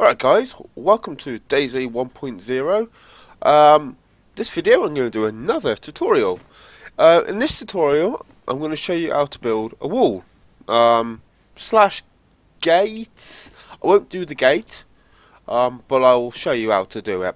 Alright guys, welcome to Dayz 1.0. This video I'm going to do another tutorial. In this tutorial I'm going to show you how to build a wall. Slash gate. I won't do the gate, but I will show you how to do it.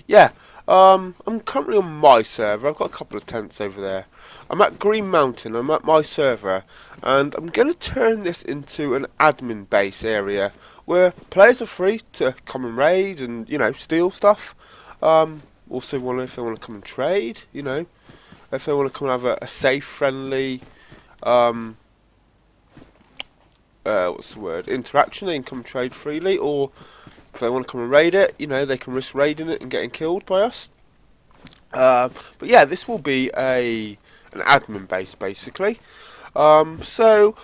Yeah, I'm currently on my server. I've got a couple of tents over there. I'm at Green Mountain, I'm at my server, and I'm going to turn this into an admin base area where players are free to come and raid and, steal stuff. Also, if they want to come and trade, if they want to come and have a safe, friendly, what's the word, interaction, they can come and trade freely, or if they want to come and raid it, they can risk raiding it and getting killed by us. But yeah, this will be an admin base basically. So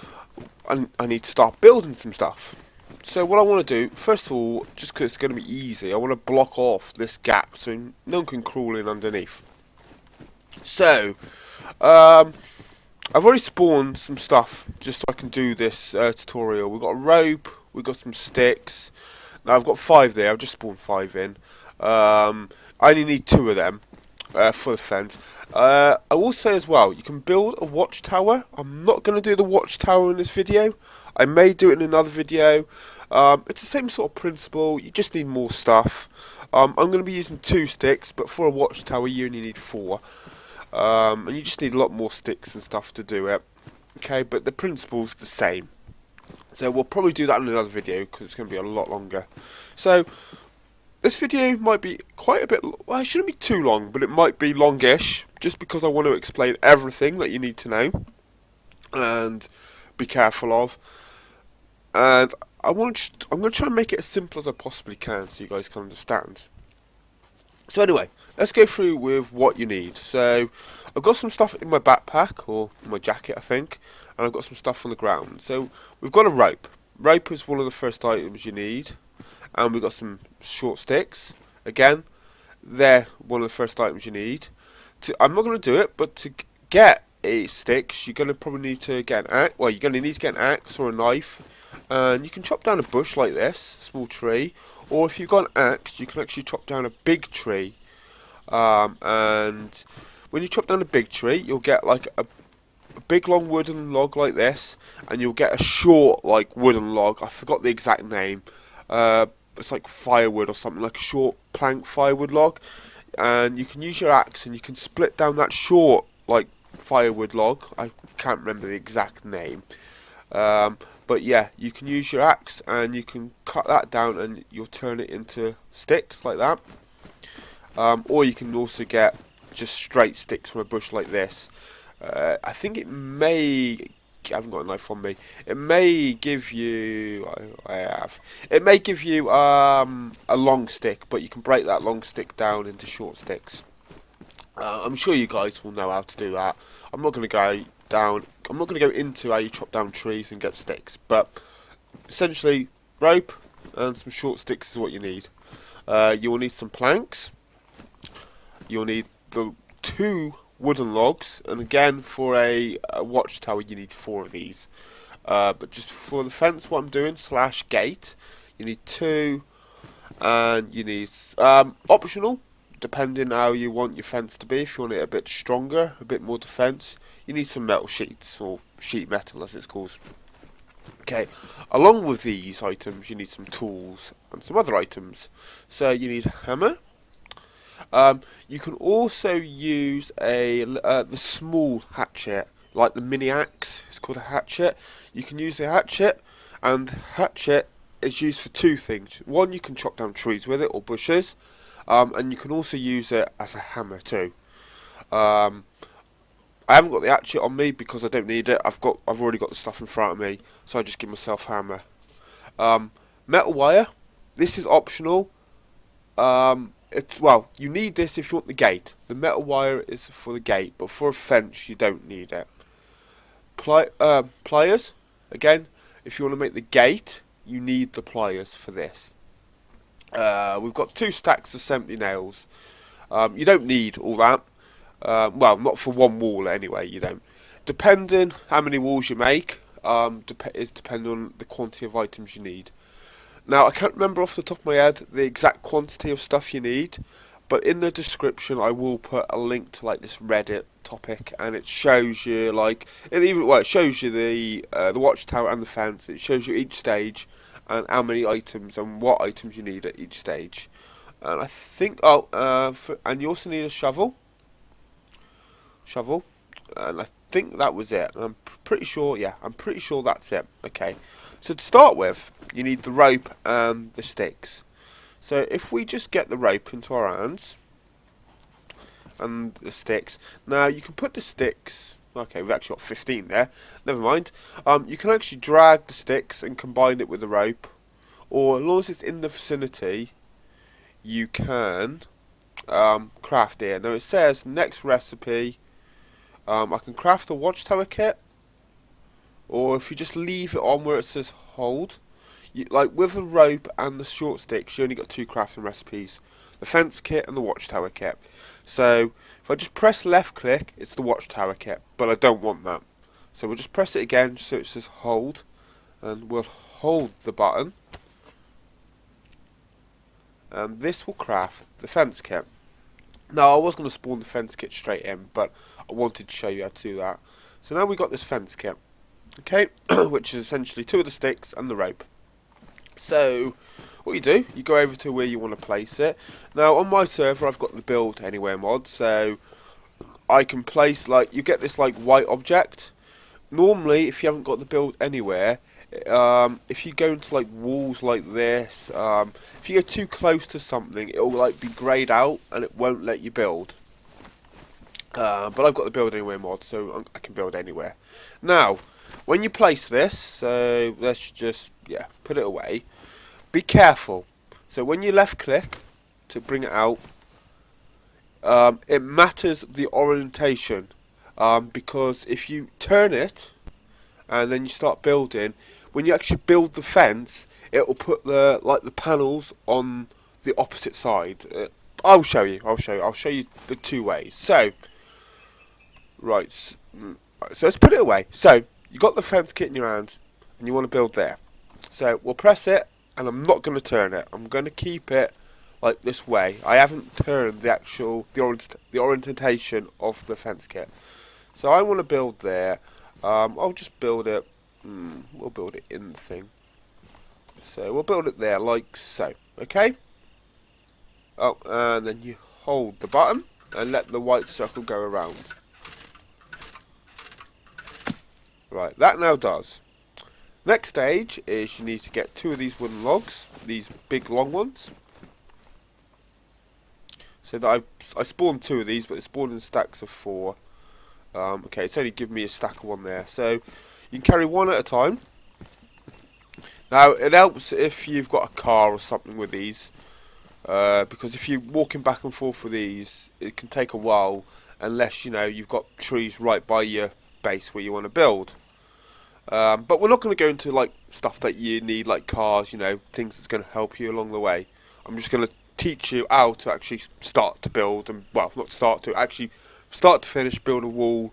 I need to start building some stuff. So what I want to do, first of all, just because it's going to be easy, I want to block off this gap so no one can crawl in underneath. So I've already spawned some stuff just so I can do this tutorial. We've got a rope, we've got some sticks. Now I've got 5 there, I've just spawned 5 in. I only need 2 of them for the fence. I will say as well, you can build a watchtower. I'm not going to do the watchtower in this video. I may do it in another video. It's the same sort of principle, you just need more stuff. I'm going to be using 2 sticks, but for a watchtower you only need 4. And you just need a lot more sticks and stuff to do it. Okay, but the principle's the same. So we'll probably do that in another video because it's going to be a lot longer. So this video might be quite a bit, well, it shouldn't be too long, but it might be longish, just because I want to explain everything that you need to know and be careful of. And I'm going to try and make it as simple as I possibly can so you guys can understand. So anyway, let's go through with what you need. So I've got some stuff in my backpack, or my jacket I think, and I've got some stuff on the ground. So we've got a rope. Rope is one of the first items you need. And we've got some short sticks. Again, they're one of the first items you need. I'm not going to do it, but to get a sticks, you're going to probably need to get an axe. Well, you're going to need to get an axe or a knife. And you can chop down a bush like this, a small tree. Or if you've got an axe, you can actually chop down a big tree. And when you chop down a big tree, you'll get like a big long wooden log like this. And you'll get a short like wooden log. I forgot the exact name. It's like firewood or something, like a short plank firewood log, and you can use your axe and you can split down that short like firewood log. I can't remember the exact name, but yeah, you can use your axe and you can cut that down and you'll turn it into sticks like that. Or you can also get just straight sticks from a bush like this. I think it may, I haven't got a knife on me. It may give you, I have. It may give you a long stick, but you can break that long stick down into short sticks. I'm sure you guys will know how to do that. I'm not going to go down. I'm not going to go into how you chop down trees and get sticks, but essentially, rope and some short sticks is what you need. You will need some planks. You'll need the 2 wooden logs, and again for a watchtower you need 4 of these, but just for the fence what I'm doing slash gate you need 2, and you need optional depending how you want your fence to be. If you want it a bit stronger, a bit more defense, you need some metal sheets, or sheet metal as it's called. Okay, along with these items you need some tools and some other items. So you need a hammer. You can also use the small hatchet, like the mini axe. It's called a hatchet. You can use a hatchet, and hatchet is used for 2 things. One, you can chop down trees with it or bushes, and you can also use it as a hammer too. I haven't got the hatchet on me because I don't need it. I've already got the stuff in front of me, so I just give myself a hammer. Metal wire. This is optional. Well, you need this if you want the gate. The metal wire is for the gate, but for a fence you don't need it. Pliers, again, if you want to make the gate, you need the pliers for this. We've got 2 stacks of 70 nails. You don't need all that. Well, not for one wall anyway, you don't. Depending how many walls you make, is depending on the quantity of items you need. Now, I can't remember off the top of my head the exact quantity of stuff you need, but in the description I will put a link to like this Reddit topic, and it shows you like it shows you the watchtower and the fence. It shows you each stage and how many items and what items you need at each stage. And I think and you also need a shovel, and I think that was it. I'm pretty sure, yeah, I'm pretty sure that's it. Okay, so to start with, you need the rope and the sticks. So if we just get the rope into our hands and the sticks, now you can put the sticks. Okay, we've actually got 15 there. Never mind. You can actually drag the sticks and combine it with the rope, or as long as it's in the vicinity, you can craft it. Now it says next recipe. I can craft a watchtower kit, or if you just leave it on where it says hold, like with the rope and the short sticks, you only got 2 crafting recipes: the fence kit and the watchtower kit. So if I just press left click, it's the watchtower kit, but I don't want that. So we'll just press it again so it says hold, and we'll hold the button, and this will craft the fence kit. Now, I was going to spawn the fence kit straight in, but I wanted to show you how to do that. So now we got this fence kit, okay, which is essentially 2 of the sticks and the rope. So what you do, you go over to where you want to place it. Now on my server, I've got the build anywhere mod, so I can place, like, you get this like white object. Normally, if you haven't got the build anywhere, if you go into like walls like this, if you go too close to something, it'll like be greyed out and it won't let you build. But I've got the build anywhere mod, so I can build anywhere. Now, when you place this, so let's just put it away. Be careful. So when you left click to bring it out, it matters the orientation, because if you turn it and then you start building, when you actually build the fence, it will put the panels on the opposite side. I'll show you the 2 ways. So right, so let's put it away. So you got the fence kit in your hand and you want to build there. So we'll press it, and I'm not going to turn it. I'm going to keep it like this way. I haven't turned the orientation of the fence kit. So I want to build there. I'll just build it. We'll build it in the thing. So we'll build it there like so. Okay. Oh, and then you hold the button and let the white circle go around. Right, that now does. Next stage is you need to get 2 of these wooden logs, these big long ones. So that I spawned 2 of these, but it spawned in stacks of 4. Okay, it's only given me a stack of 1 there. So you can carry 1 at a time. Now it helps if you've got a car or something with these, because if you're walking back and forth with these, it can take a while unless you've got trees right by your base where you want to build. But we're not going to go into like stuff that you need, like cars, things that's going to help you along the way. I'm just going to teach you how to actually start to build, and well, not start to, actually start to finish, build a wall,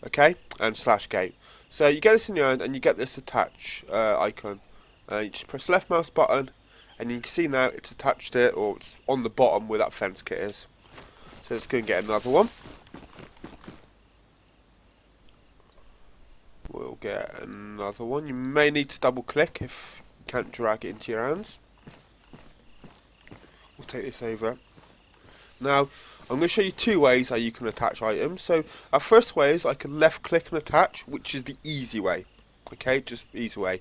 okay, and slash gate. So you get this in your hand and you get this attach icon. You just press left mouse button and you can see now it's attached it, or it's on the bottom where that fence kit is. So let's go and get another one. We'll get another one. You may need to double click if you can't drag it into your hands. We'll take this over. Now, I'm going to show you 2 ways how you can attach items. So, our first way is I can left click and attach, which is the easy way. Okay, just easy way.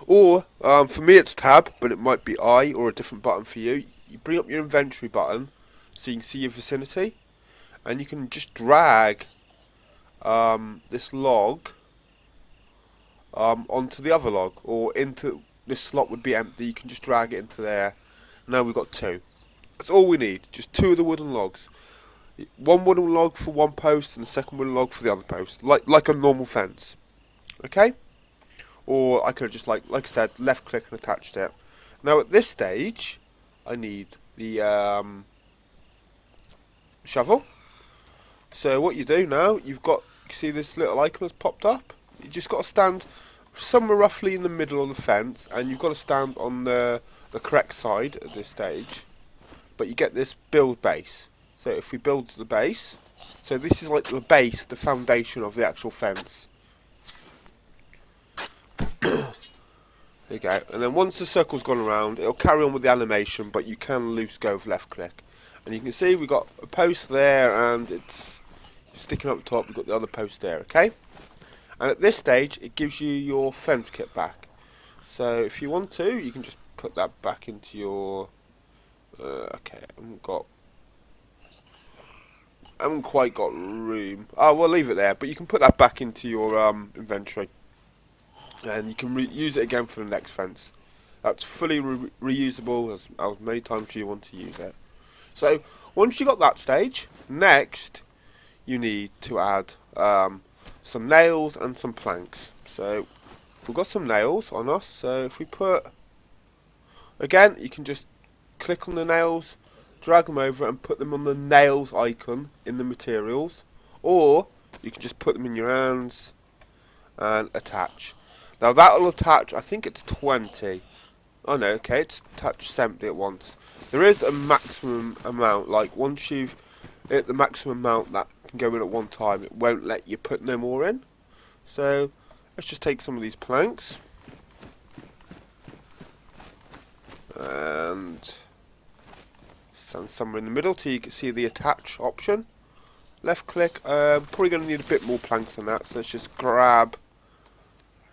Or, for me it's tab, but it might be I or a different button for you. You bring up your inventory button so you can see your vicinity, and you can just drag this log onto the other log, or into this slot would be empty. You can just drag it into there. Now we've got 2. That's all we need, just 2 of the wooden logs. 1 wooden log for 1 post and the second wooden log for the other post, like a normal fence. Okay? Or I could have just like I said, left click and attached it. Now at this stage, I need the shovel. So what you do now, you see this little icon has popped up. You just got to stand somewhere roughly in the middle of the fence, and you've got to stand on the correct side at this stage. But you get this build base. So if we build the base, so this is like the base, the foundation of the actual fence. There you go. And then once the circle's gone around, it'll carry on with the animation, but you can loose go with left click. And you can see we've got a post there, and it's sticking up the top. We've got the other post there, okay? And at this stage, it gives you your fence kit back. So if you want to, you can just put that back into your... okay, I haven't quite got room. Oh, we'll leave it there, but you can put that back into your inventory. And you can use it again for the next fence. That's fully reusable as many times as you want to use it. So, once you got that stage, next you need to add some nails and some planks. So, we've got some nails on us, so if we put... Again, you can just click on the nails, drag them over and put them on the nails icon in the materials, or you can just put them in your hands and attach. Now that will attach, I think it's 20. Oh no, okay, it's attached 70 at once. There is a maximum amount, like once you've hit the maximum amount that can go in at one time, it won't let you put no more in. So let's just take some of these planks and stand somewhere in the middle till you can see the attach option. Left click. Probably going to need a bit more planks than that, so let's just grab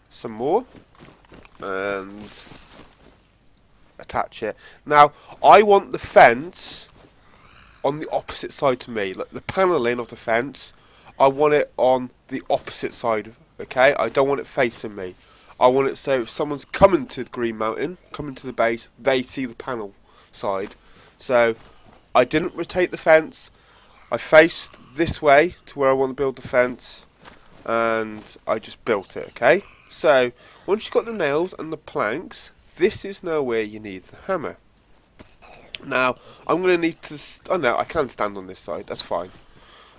some more and attach it. Now I want the fence on the opposite side to me, like the paneling of the fence. I want it on the opposite side. Okay, I don't want it facing me. I want it so if someone's coming to the Green Mountain, coming to the base, they see the panel side. So I didn't rotate the fence. I faced this way to where I want to build the fence, and I just built it. Okay. So once you've got the nails and the planks, this is now where you need the hammer. Now I'm going to need to. Oh no, I can stand on this side. That's fine.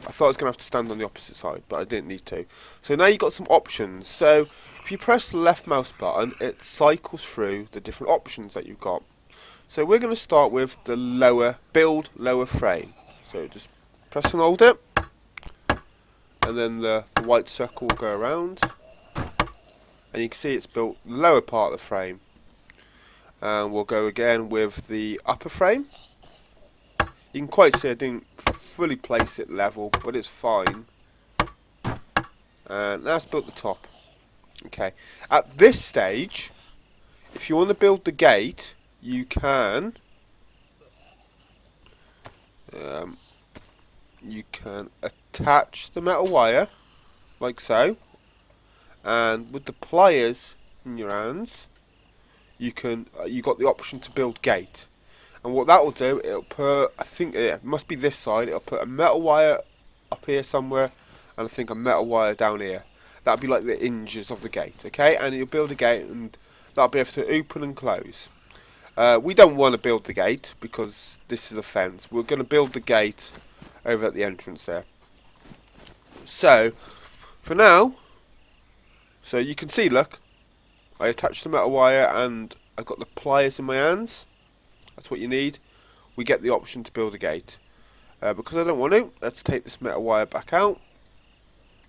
I thought I was going to have to stand on the opposite side, but I didn't need to. So now you've got some options. So if you press the left mouse button, it cycles through the different options that you've got. So we're going to start with the build lower frame. So just press and hold it, and then the white circle will go around, and you can see it's built the lower part of the frame. And we'll go again with the upper frame. You can quite see I didn't fully place it level, but it's fine. And that's built the top. Okay. At this stage, if you want to build the gate, you can attach the metal wire like so, and with the pliers in your hands, you got the option to build gate. And what that will do, it'll put, I think it must be this side, it'll put a metal wire up here somewhere, and I think a metal wire down here. That'll be like the hinges of the gate, okay? And you'll build a gate, and that'll be able to open and close. We don't want to build the gate because this is a fence. We're going to build the gate over at the entrance there. So, for now, so you can see, look, I attached the metal wire and I've got the pliers in my hands. That's what you need. We get the option to build a gate. Because I don't want to, let's take this metal wire back out,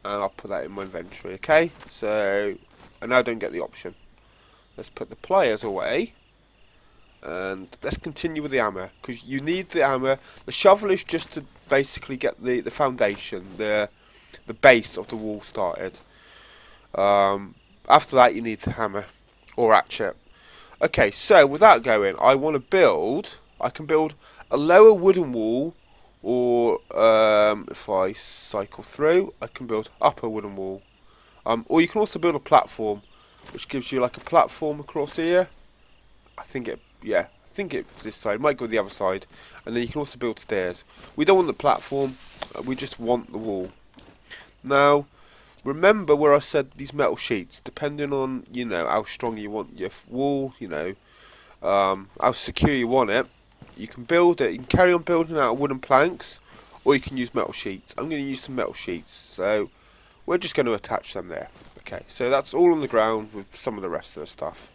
and I'll put that in my inventory, okay? So, I now don't get the option. Let's put the pliers away, and let's continue with the hammer, because you need the hammer. The shovel is just to basically get the foundation, the base of the wall started. After that you need the hammer, or hatchet. Okay, so with that going, I can build a lower wooden wall, or if I cycle through, I can build upper wooden wall. Or you can also build a platform, which gives you like a platform across here. I think it's this side. It might go the other side, and then you can also build stairs. We don't want the platform. We just want the wall. Now, remember where I said these metal sheets, depending on, how strong you want your wall, how secure you want it, you can build it. You can carry on building out of wooden planks, or you can use metal sheets. I'm going to use some metal sheets, so we're just going to attach them there. Okay, so that's all on the ground with some of the rest of the stuff.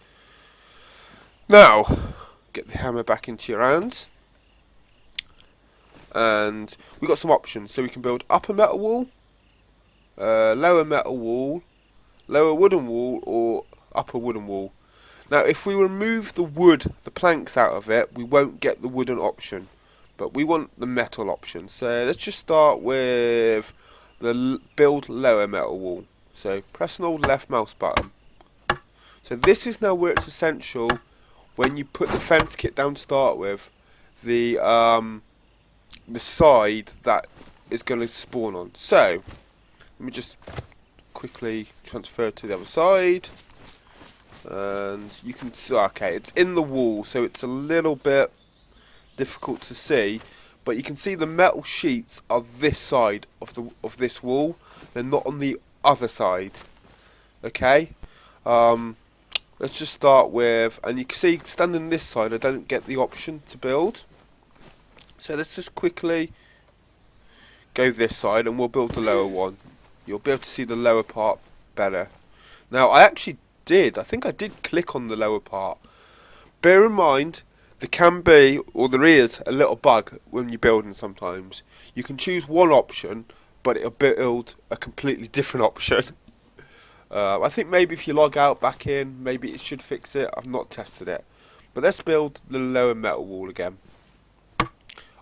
Now, get the hammer back into your hands. And we've got some options. So we can build upper metal wall, lower metal wall, lower wooden wall, or upper wooden wall. Now, if we remove the wood, the planks out of it, we won't get the wooden option. But we want the metal option. So let's just start with the build lower metal wall. So press and hold left mouse button. So this is now where it's essential when you put the fence kit down to start with, the side that is going to spawn on. So let me just quickly transfer to the other side, and you can see, okay, it's in the wall, so it's a little bit difficult to see, but you can see the metal sheets are this side of this wall. They're not on the other side. Okay, let's just start with, and you can see standing this side I don't get the option to build, so let's just quickly go this side and we'll build the lower one. You'll be able to see the lower part better. Now I think I did click on the lower part. Bear in mind, there can be, or there is, a little bug when you're building sometimes. You can choose one option, but it'll build a completely different option. I think maybe if you log out back in, maybe it should fix it. I've not tested it. But let's build the lower metal wall again.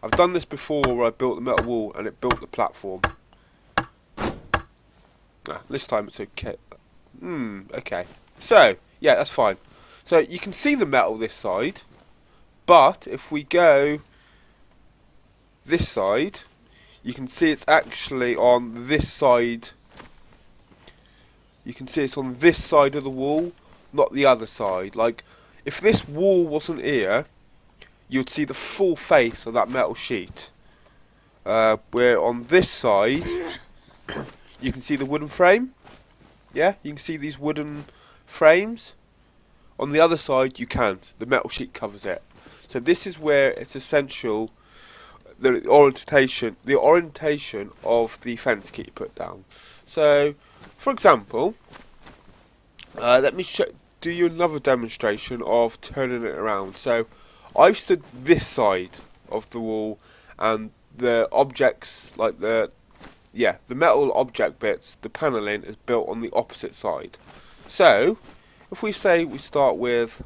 I've done this before where I built the metal wall and it built the platform. This time it's okay. Okay. So, yeah, that's fine. So you can see the metal this side, but if we go this side, you can see it's actually on this side. You can see it's on this side of the wall, not the other side. Like, if this wall wasn't here, you'd see the full face of that metal sheet. Where on this side, you can see the wooden frame. Yeah, you can see these wooden frames. On the other side, you can't. The metal sheet covers it. So this is where it's essential, the orientation of the fence kit you put down. So, for example, let me do you another demonstration of turning it around. So, I've stood this side of the wall, and the objects, like the metal object bits, the paneling is built on the opposite side. So, if we say we start with,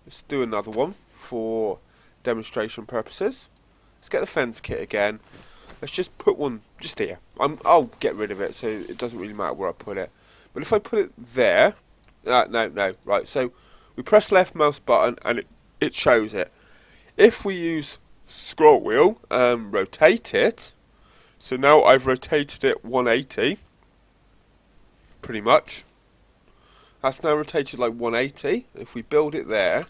let's do another one for demonstration purposes. Let's get the fence kit again. Let's just put one just here. I'll get rid of it, so it doesn't really matter where I put it. But if I put it there, no, right. So we press left mouse button and it shows it. If we use scroll wheel and rotate it, so now I've rotated it 180, pretty much. That's now rotated like 180. If we build it there,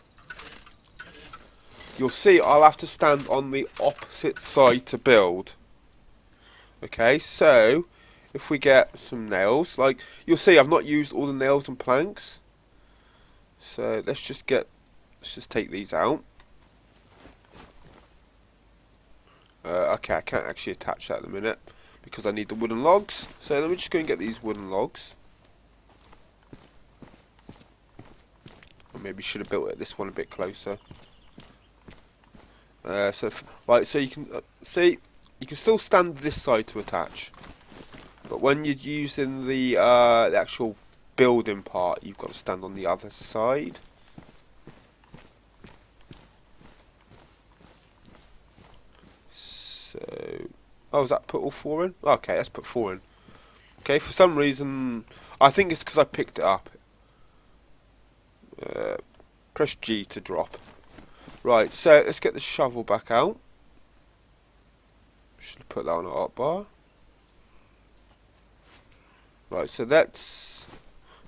you'll see I'll have to stand on the opposite side to build. Okay, so if we get some nails, like you'll see I've not used all the nails and planks. So let's just take these out. Okay, I can't actually attach that at the minute because I need the wooden logs. So let me just go and get these wooden logs. Or maybe should have built this one a bit closer. So you can see you can still stand this side to attach, but when you're using the actual building part, you've got to stand on the other side. So, is that put all four in? Okay, let's put four in. Okay, for some reason, I think it's because I picked it up. Press G to drop. Right, so let's get the shovel back out. Should have put that on a hotbar. Right, so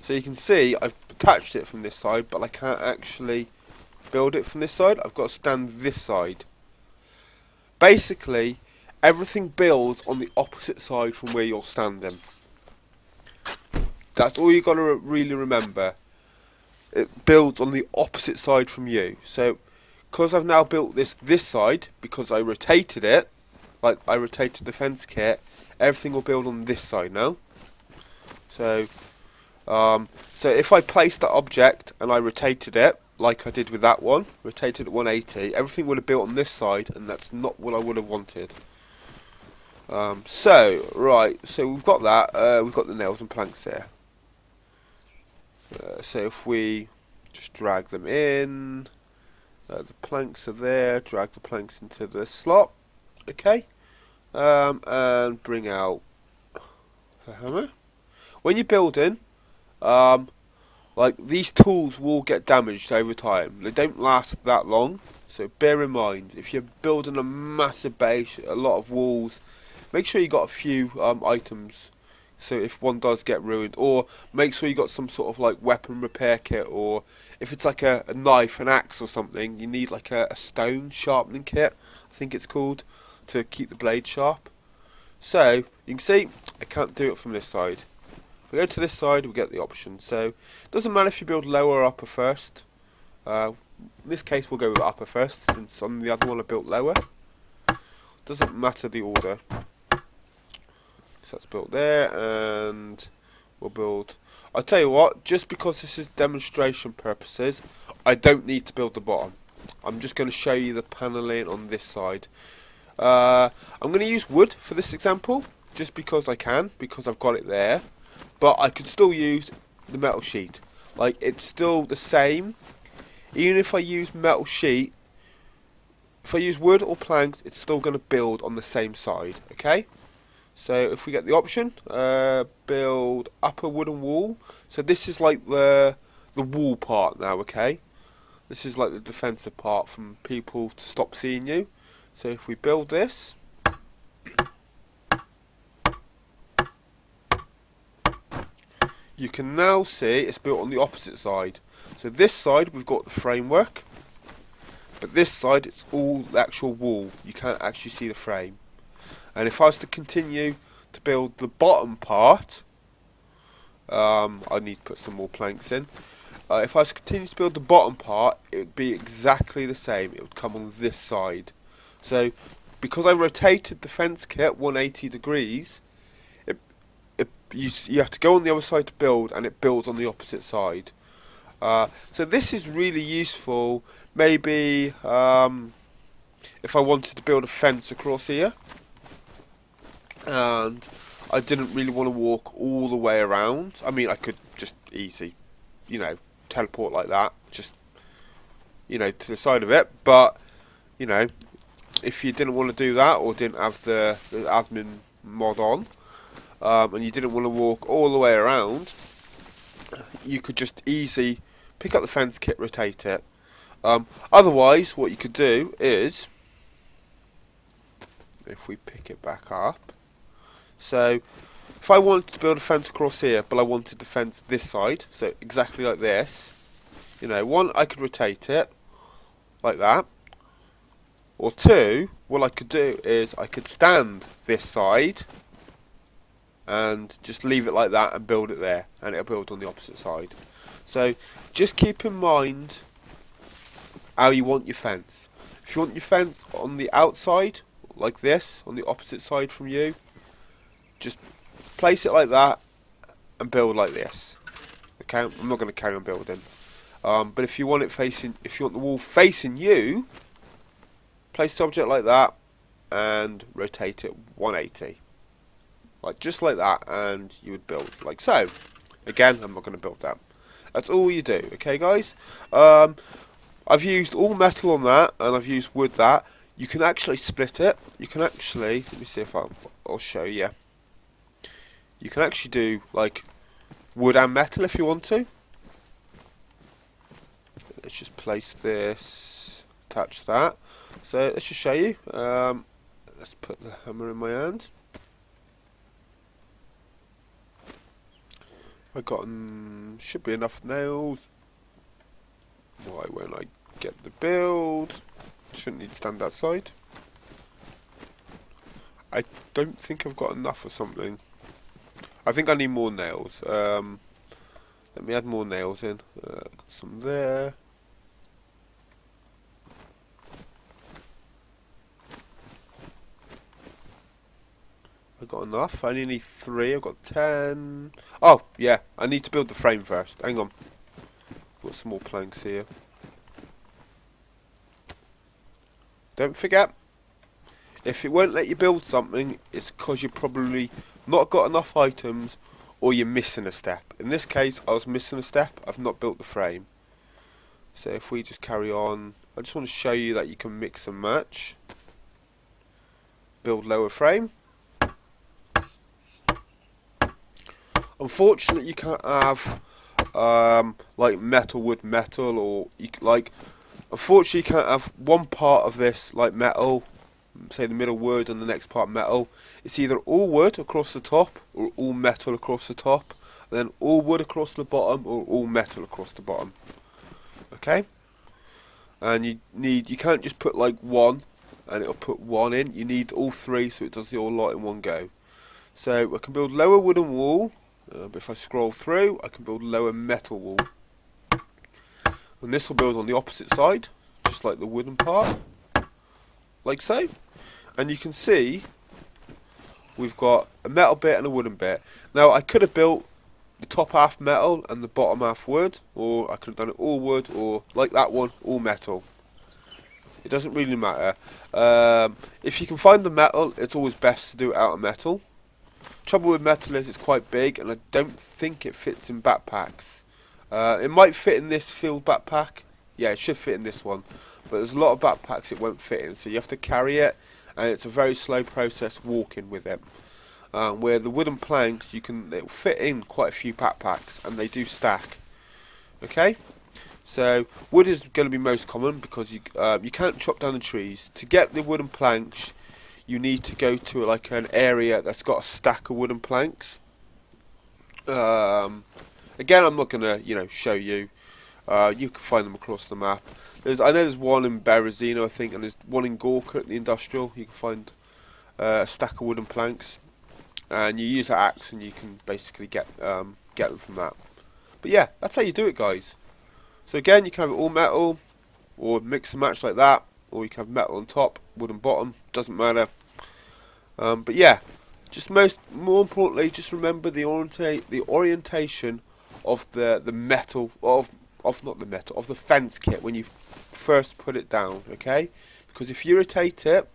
you can see I've attached it from this side, but I can't actually build it from this side. I've got to stand this side. Basically, everything builds on the opposite side from where you're standing. That's all you've got to really remember. It builds on the opposite side from you. So, because I've now built this side, because I rotated it, like I rotated the fence kit, everything will build on this side now. So, So if I placed that object and I rotated it, like I did with that one, rotated at 180, everything would have built on this side, and that's not what I would have wanted. So we've got that, we've got the nails and planks there. So if we just drag them in, the planks are there, drag the planks into the slot, okay, and bring out the hammer. When you're building, like these tools will get damaged over time. They don't last that long, so bear in mind if you're building a massive base, a lot of walls, make sure you got a few items. So if one does get ruined, or make sure you got some sort of like weapon repair kit, or if it's like a knife, an axe or something, you need like a stone sharpening kit, I think it's called, to keep the blade sharp. So you can see I can't do it from this side. If we go to this side, we get the option. So it doesn't matter if you build lower or upper first. In this case, we'll go with upper first, since on the other one I built lower. Doesn't matter the order. So that's built there, and we'll build. I'll tell you what, just because this is demonstration purposes, I don't need to build the bottom. I'm just going to show you the paneling on this side. I'm going to use wood for this example, just because I can, because I've got it there. But I could still use the metal sheet. Like, it's still the same. Even if I use metal sheet, if I use wood or planks, it's still going to build on the same side, okay? So if we get the option, build upper wooden wall. So this is like the wall part now, okay? This is like the defensive part from people to stop seeing you. So if we build this, you can now see it's built on the opposite side. So this side we've got the framework, but this side it's all the actual wall. You can't actually see the frame. And if I was to continue to build the bottom part, I need to put some more planks in. If I was to continue to build the bottom part, it would be exactly the same. It would come on this side. So because I rotated the fence kit 180 degrees, you have to go on the other side to build, and it builds on the opposite side. So this is really useful. Maybe if I wanted to build a fence across here, and I didn't really want to walk all the way around. I mean, I could just easy, teleport like that, just, to the side of it. But, if you didn't want to do that, or didn't have the admin mod on, and you didn't want to walk all the way around, you could just easy pick up the fence kit, rotate it. Otherwise, what you could do is, if we pick it back up, so if I wanted to build a fence across here, but I wanted the fence this side, so exactly like this, one, I could rotate it like that, or two, what I could do is I could stand this side and just leave it like that and build it there, and it'll build on the opposite side. So just keep in mind how you want your fence. If you want your fence on the outside, like this, on the opposite side from you, just place it like that and build like this. Okay, I'm not going to carry on building. But if you want if you want the wall facing you, place the object like that and rotate it 180. Like just like that, and you would build like so. Again, I'm not going to build that. That's all you do, okay guys? I've used all metal on that, and I've used wood that. You can actually split it. You can actually, let me see if I'll show you. You can actually do like wood and metal if you want to. Let's just place this, attach that. So let's just show you. Let's put the hammer in my hand. I got should be enough nails. Why won't I get the build? Shouldn't need to stand outside. I don't think I've got enough or something. I think I need more nails. Let me add more nails in. Got some there. I got enough. I only need 3. I've got 10. Oh, yeah. I need to build the frame first. Hang on. Got some more planks here. Don't forget, if it won't let you build something, it's because you've probably not got enough items or you're missing a step. In this case, I was missing a step. I've not built the frame. So if we just carry on, I just want to show you that you can mix and match. Build lower frame. Unfortunately, you can't have like metal wood metal, or unfortunately you can't have one part of this like metal, say the middle wood and the next part metal. It's either all wood across the top or all metal across the top, and then all wood across the bottom or all metal across the bottom. Okay? And you can't just put like one and it'll put one in. You need all 3 so it does the whole lot in one go. So I can build lower wooden wall, but if I scroll through I can build lower metal wall. And this will build on the opposite side, just like the wooden part, like so. And you can see we've got a metal bit and a wooden bit. Now I could have built the top half metal and the bottom half wood, or I could have done it all wood, or like that one, all metal. It doesn't really matter. If you can find the metal, it's always best to do it out of metal. Trouble with metal is it's quite big, and I don't think it fits in backpacks. It might fit in this field backpack. Yeah, it should fit in this one. But there's a lot of backpacks it won't fit in, so you have to carry it, and it's a very slow process walking with it. Where the wooden planks, it'll fit in quite a few backpacks, and they do stack. Okay, so wood is going to be most common because you can't chop down the trees. To get the wooden planks, you need to go to like an area that's got a stack of wooden planks. Again, I'm not gonna show you. You can find them across the map. I know there's one in Berezino, I think, and there's one in Gorka at the industrial. You can find a stack of wooden planks, and you use an axe, and you can basically get them from that. But yeah, that's how you do it, guys. So again, you can have it all metal, or mix and match like that, or you can have metal on top, wooden bottom. Doesn't matter. But yeah, just more importantly, just remember the orientation of the metal of the fence kit when you first put it down. Okay, because if you rotate it,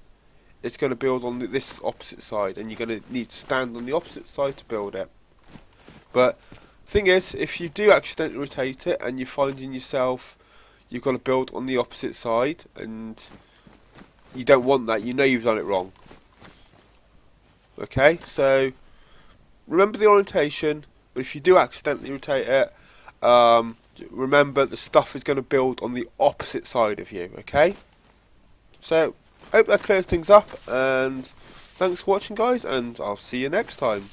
it's going to build on this opposite side, and you're going to need to stand on the opposite side to build it. But thing is, if you do accidentally rotate it and you're finding yourself you've got to build on the opposite side, and you don't want that, you know you've done it wrong. Okay, so remember the orientation, but if you do accidentally rotate it, remember the stuff is going to build on the opposite side of you. Okay, so hope that clears things up, and thanks for watching, guys, and I'll see you next time.